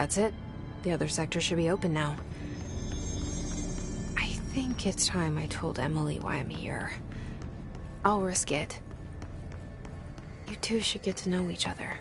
That's it. The other sector should be open now. I think it's time I told Emily why I'm here. I'll risk it. You two should get to know each other.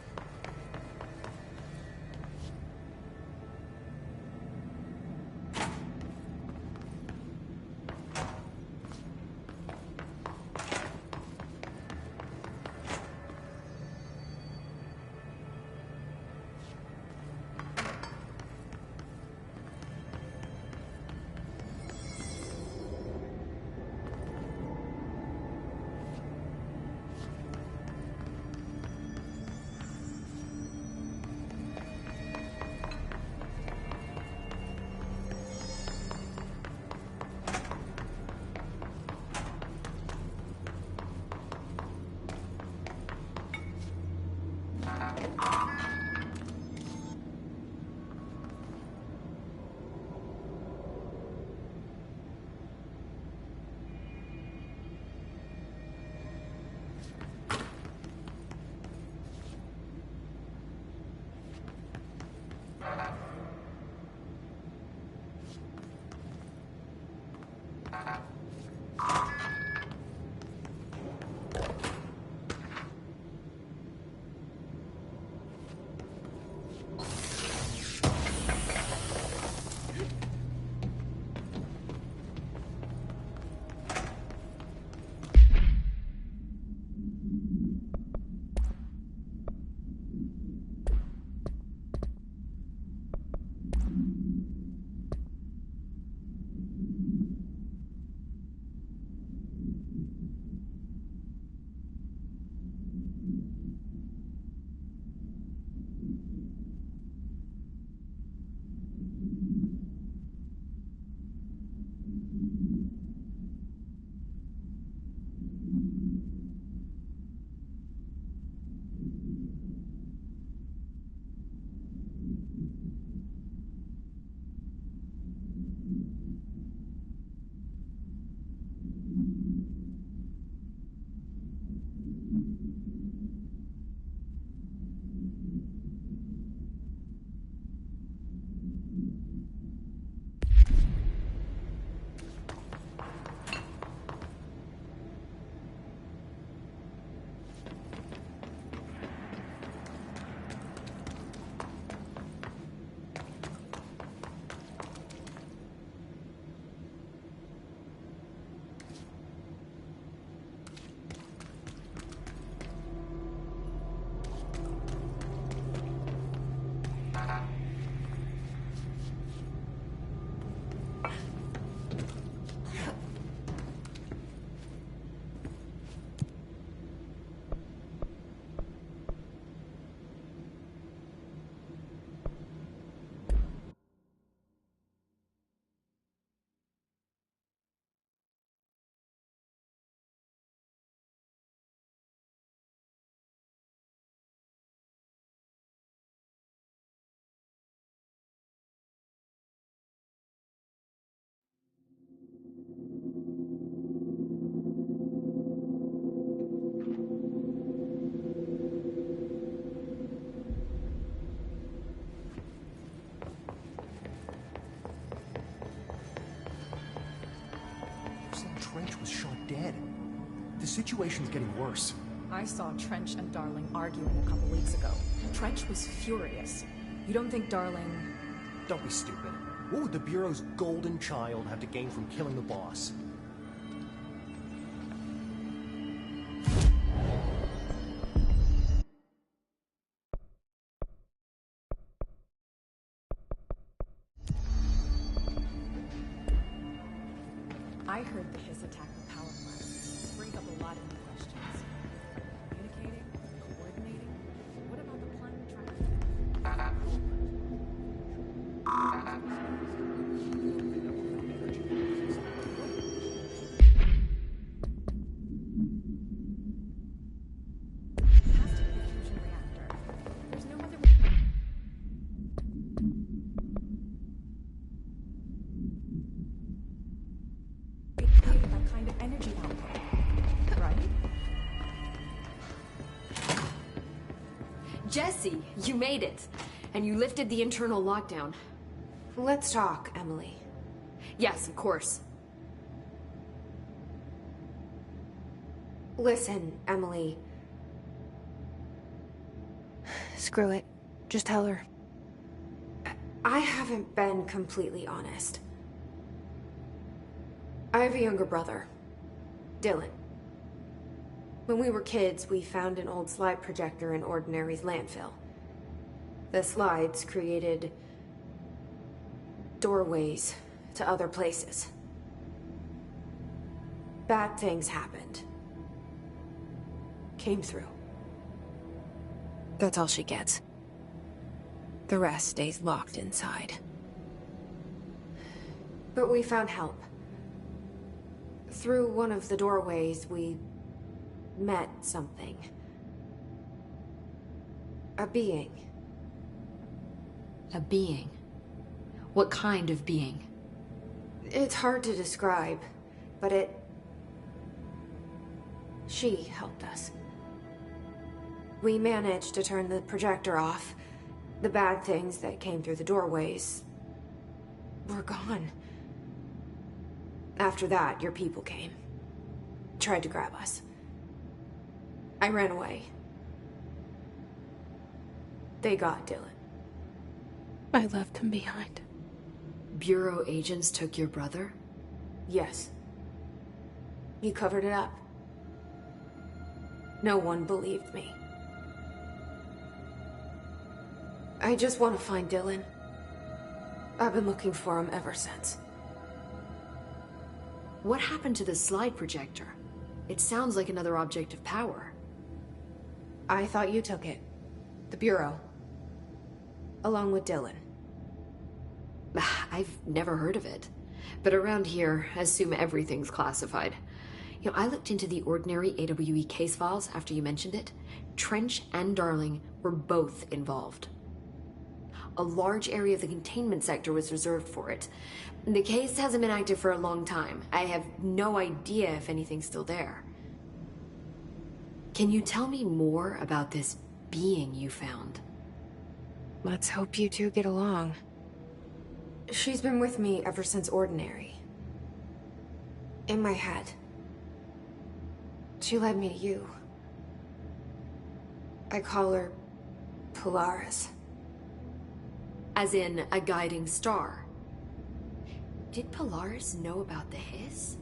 Trench was shot dead. The situation's getting worse. I saw Trench and Darling arguing a couple weeks ago. Trench was furious. You don't think Darling... Don't be stupid. What would the Bureau's golden child have to gain from killing the boss? I heard that his attack with power lines brings up a lot of new questions. Communicating? Coordinating? What about the planet trying Past the fusion reactor. There's no other way. That kind of energy output, right? Jesse, you made it. And you lifted the internal lockdown. Let's talk, Emily. Yes, of course. Listen, Emily. Screw it. Just tell her. I haven't been completely honest. I have a younger brother, Dylan. When we were kids, we found an old slide projector in Ordinary's landfill. The slides created doorways to other places. Bad things happened. Came through. That's all she gets. The rest stays locked inside. But we found help. Through one of the doorways, we met something. A being. A being? What kind of being? It's hard to describe, but she helped us. We managed to turn the projector off. The bad things that came through the doorways were gone. After that, your people came. Tried to grab us. I ran away. They got Dylan. I left him behind. Bureau agents took your brother? Yes. You covered it up. No one believed me. I just want to find Dylan. I've been looking for him ever since. What happened to the slide projector? It sounds like another object of power. I thought you took it. The Bureau. Along with Dylan. I've never heard of it. But around here, I assume everything's classified. You know, I looked into the Ordinary AWE case files after you mentioned it. Trench and Darling were both involved. A large area of the containment sector was reserved for it. The case hasn't been active for a long time. I have no idea if anything's still there. Can you tell me more about this being you found? Let's hope you two get along. She's been with me ever since Ordinary. In my head. She led me to you. I call her Polaris. As in a guiding star. Did Polaris know about the hiss?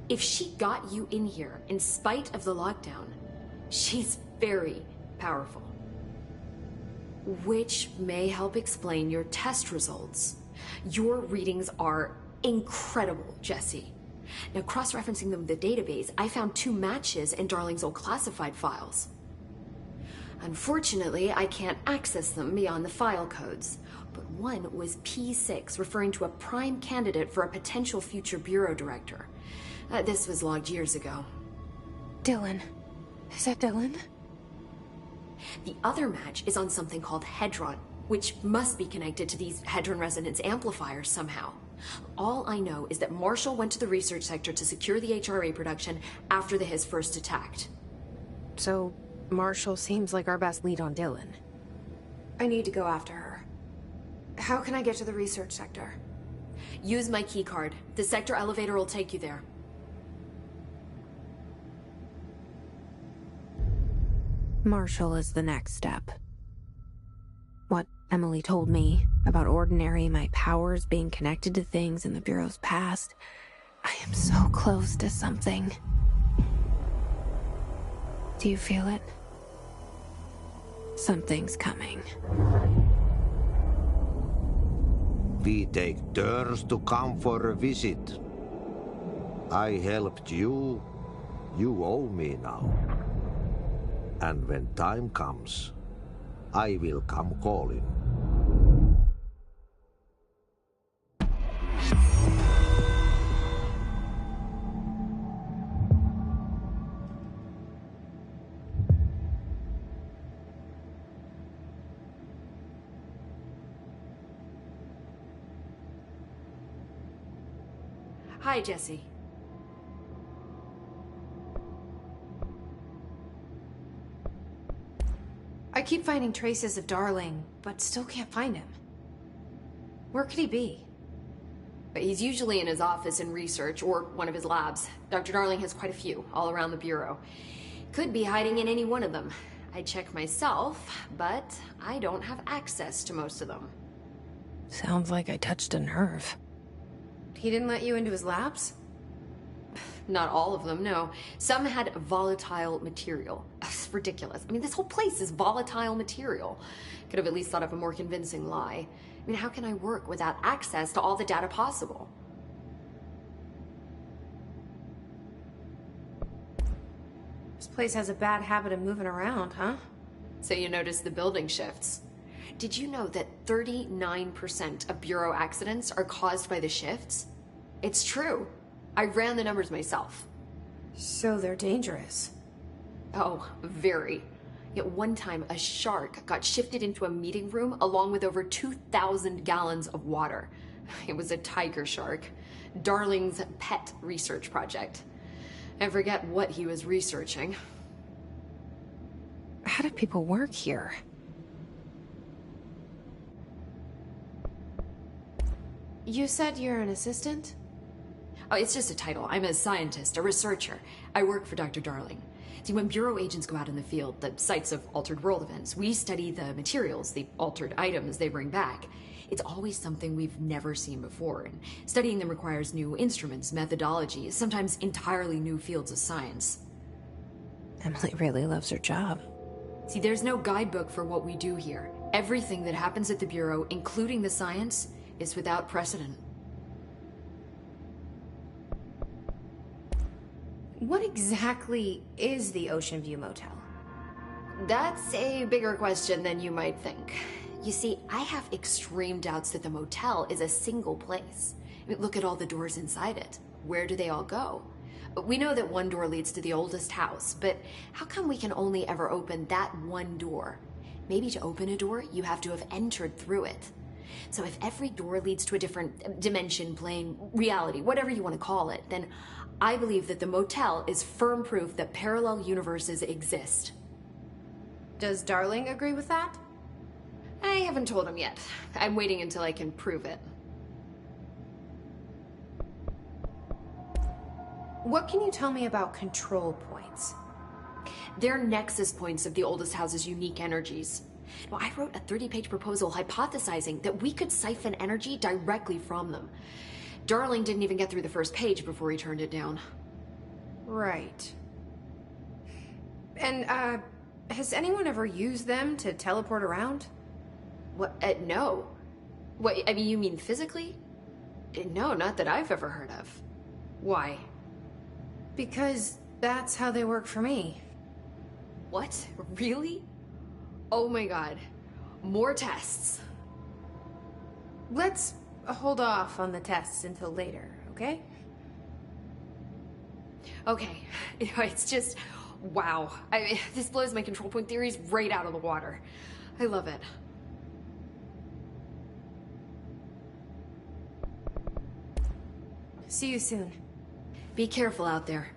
If she got you in here in spite of the lockdown, she's very powerful. Which may help explain your test results. Your readings are incredible, Jesse. Now, cross-referencing them with the database, I found 2 matches in Darling's old classified files. Unfortunately, I can't access them beyond the file codes, but one was P6, referring to a prime candidate for a potential future bureau director. This was logged years ago. Dylan. Is that Dylan? The other match is on something called Hedron, which must be connected to these Hedron resonance amplifiers somehow. All I know is that Marshall went to the research sector to secure the HRA production after the Hiss first attacked. So, Marshall seems like our best lead on Dylan. I need to go after her. How can I get to the research sector? Use my keycard. The sector elevator will take you there. Marshall is the next step. What Emily told me about Ordinary, my powers being connected to things in the Bureau's past. I am so close to something. Do you feel it? Something's coming. We take turns to come for a visit. I helped you. You owe me now. And when time comes, I will come calling. Hi, Jesse. I keep finding traces of Darling, but still can't find him. Where could he be? But he's usually in his office in research or one of his labs. Dr. Darling has quite a few all around the Bureau. Could be hiding in any one of them. I check myself, but I don't have access to most of them. Sounds like I touched a nerve. He didn't let you into his labs? Not all of them, no. Some had volatile material. It's ridiculous. I mean, this whole place is volatile material. Could have at least thought of a more convincing lie. I mean, how can I work without access to all the data possible? This place has a bad habit of moving around, huh? So you notice the building shifts. Did you know that 39% of Bureau accidents are caused by the shifts? It's true. I ran the numbers myself. So they're dangerous. Oh, very. Yet one time, a shark got shifted into a meeting room along with over 2,000 gallons of water. It was a tiger shark. Darling's pet research project. I forget what he was researching. How do people work here? You said you're an assistant? Oh, it's just a title. I'm a scientist, a researcher. I work for Dr. Darling. See, when Bureau agents go out in the field, the sites of altered world events, we study the materials, the altered items they bring back. It's always something we've never seen before, and studying them requires new instruments, methodologies, sometimes entirely new fields of science. Emily really loves her job. See, there's no guidebook for what we do here. Everything that happens at the Bureau, including the science, is without precedent. What exactly is the Ocean View Motel? That's a bigger question than you might think. You see, I have extreme doubts that the motel is a single place. I mean, look at all the doors inside it. Where do they all go? We know that one door leads to the oldest house, but how come we can only ever open that one door? Maybe to open a door, you have to have entered through it. So if every door leads to a different dimension, plane, reality, whatever you want to call it, then I believe that the motel is firm proof that parallel universes exist. Does Darling agree with that? I haven't told him yet. I'm waiting until I can prove it. What can you tell me about control points? They're nexus points of the oldest house's unique energies. Well, I wrote a 30-page proposal hypothesizing that we could siphon energy directly from them. Darling didn't even get through the first page before he turned it down. Right. And, has anyone ever used them to teleport around? What? No. What, I mean, you mean physically? No, not that I've ever heard of. Why? Because that's how they work for me. What? Really? Oh my god. More tests. Let's hold off on the tests until later, okay? Okay. It's just, wow. This blows my control point theories right out of the water. I love it. See you soon. Be careful out there.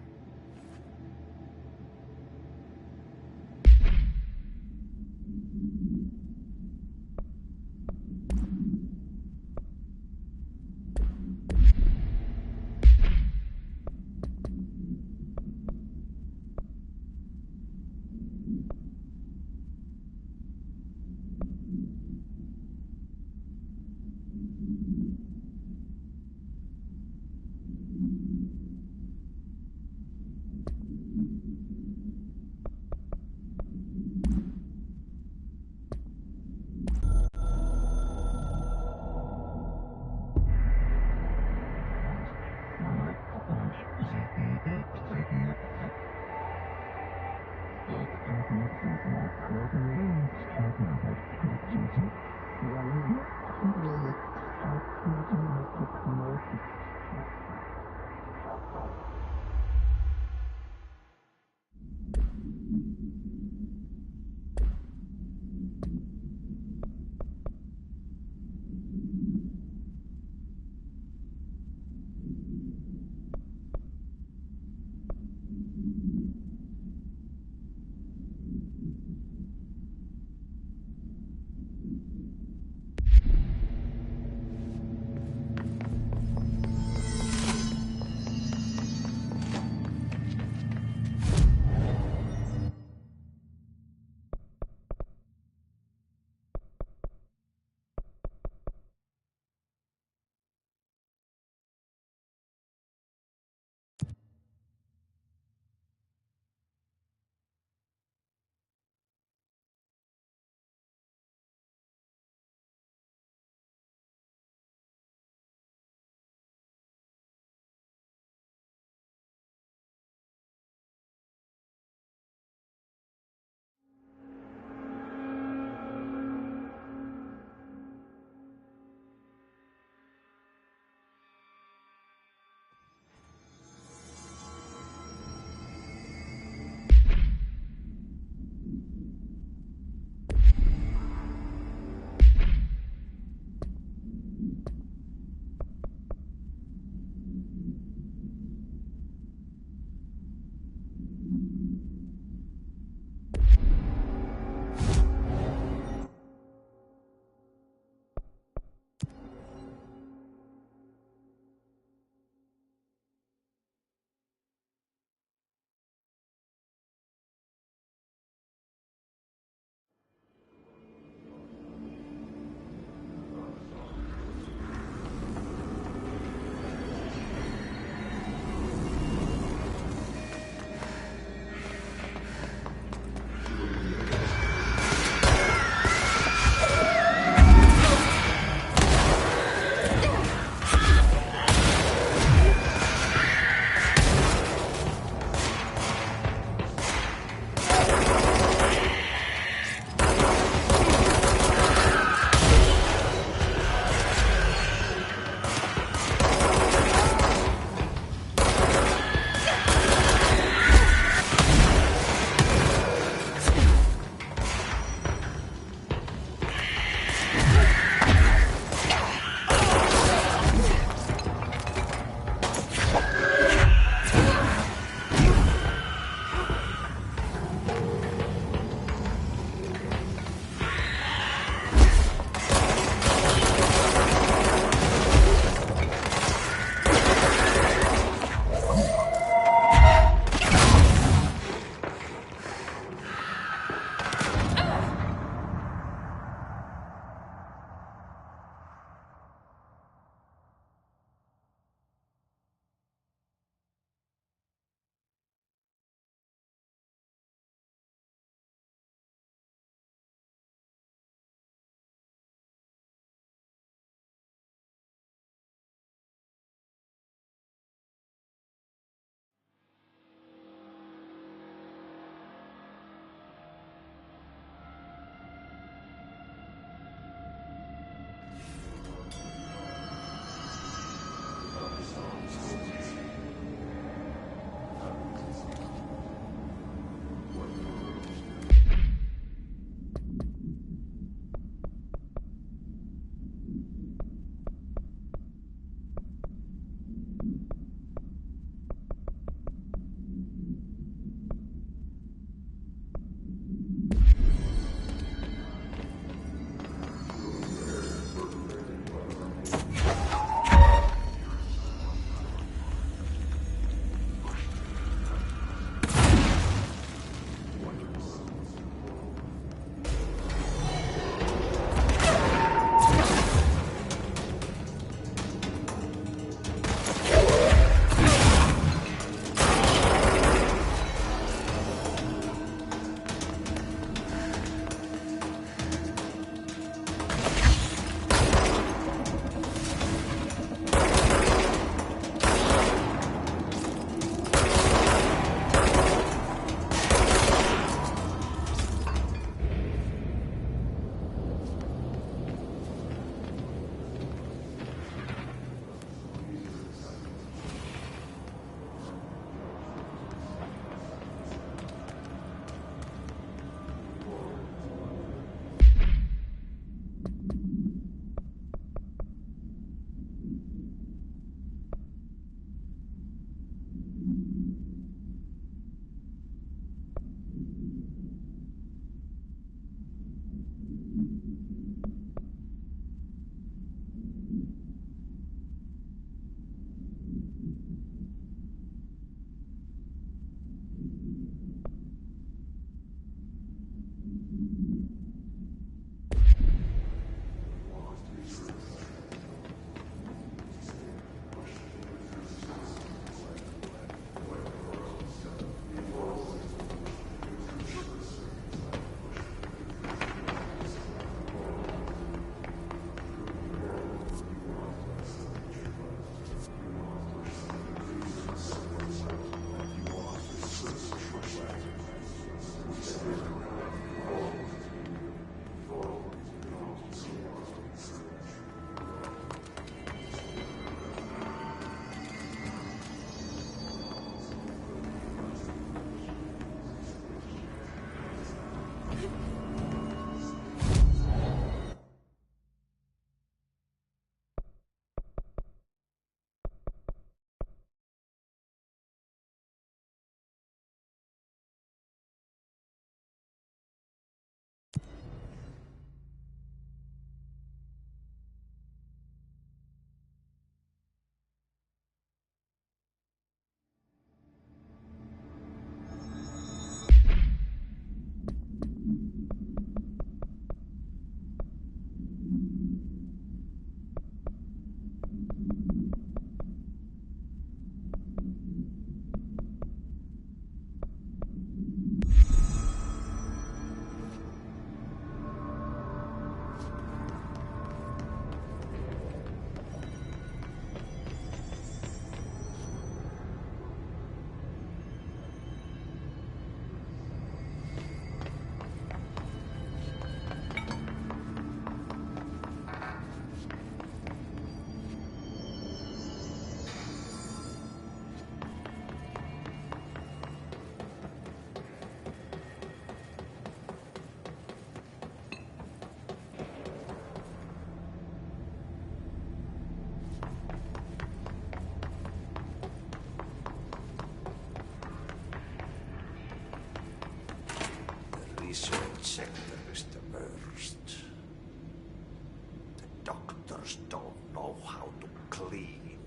know how to clean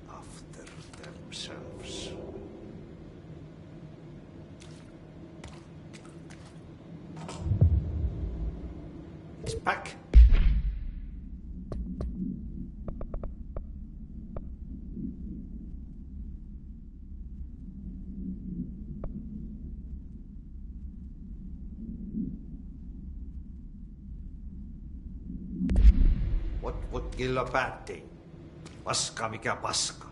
after themselves. It's back. What would kill a bad thing? Paska mikä paska.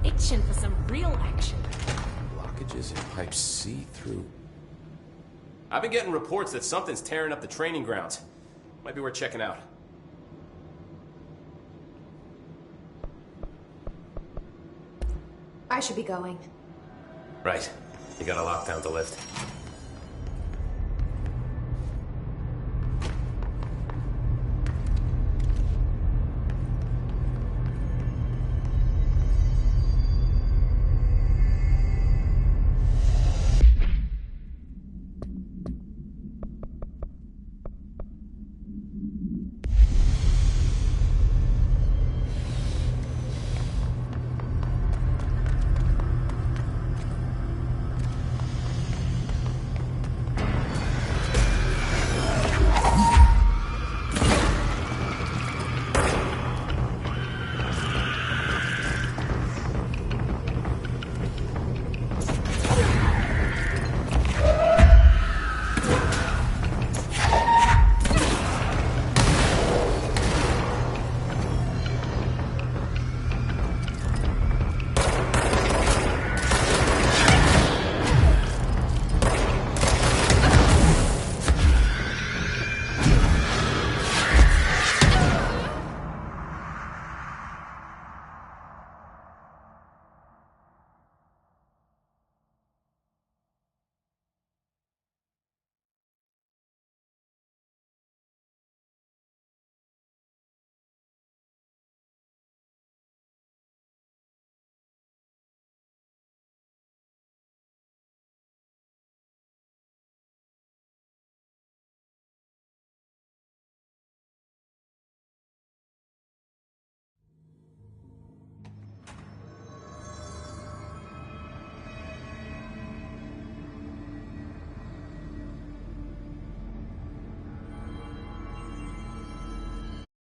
Itching for some real action. Blockages in pipes see through. I've been getting reports that something's tearing up the training grounds. Might be worth checking out. I should be going. Right. You got a lockdown to lift.